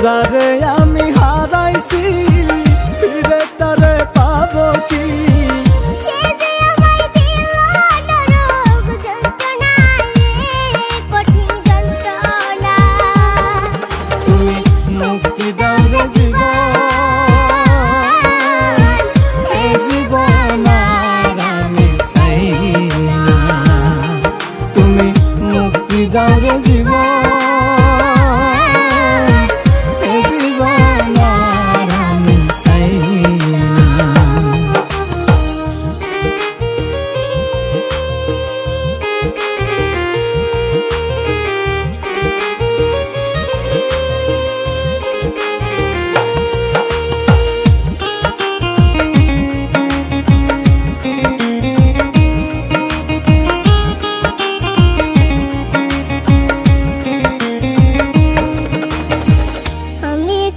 যারে আমি হারাইছি ফিরে তারে পাবো কি? সে যে আমায় দিল নরক যন্ত্রণা, কঠিন যন্ত্রণা। তুমি মুক্তি দাও রে জীবন, এ জীবন আর আমি চাই না। তুমি মুক্তি দাও রে জীবন,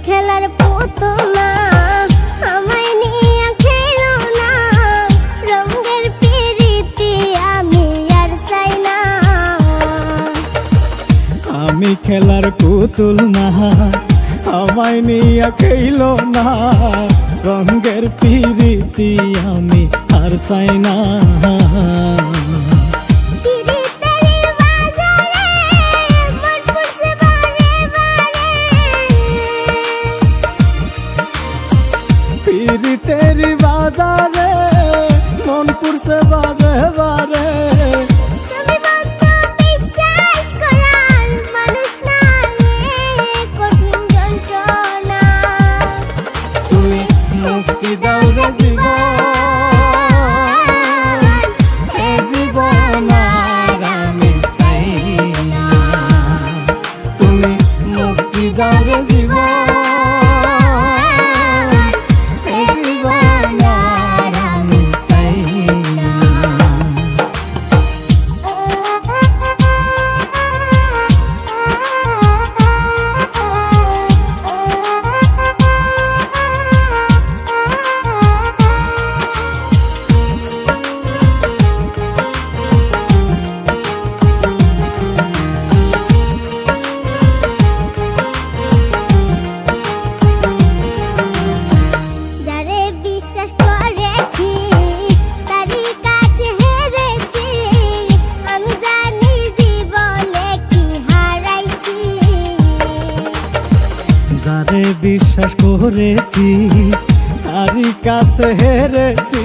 খেলার পুতুল না, আমায় নিয়ে খেলো না, রঙের পিরিতি আমি আর চাই না। আমি খেলার পুতুল না, আমায় নিয়ে খেলো না, রঙের পিরিতি আমি আর চাই না। तेरी बाजारे मन पुरसे बारे बारे, তুমি বন্ধু বিশ্বাস করার মানুষ না, কঠিন যন্ত্রণা। তুমি মুক্তি দাও রে জীবন, এ জীবন আর আমি চাই না। তুমি মুক্তি দাও রে জীবন, যারে বিশ্বাস করেছি তারই কাছে হেরেছি,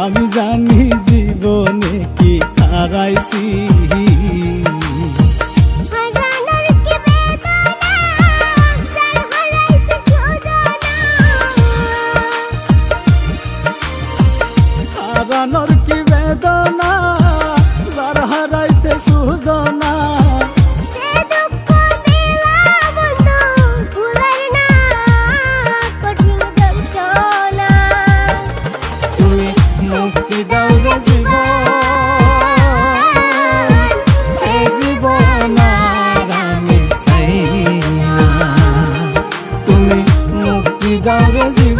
আমি জানি জীবনে কি হারাইছি। হারানোর কি বেদনা, যার হারাইছে সুজনা। হারানোর কি বেদনা, যার হারাইছে সুজনা। মুক্তি দাও রে জীবন, এ জীবন আর আমি চাই না। তুমি মুক্তি দাও রে জীবন।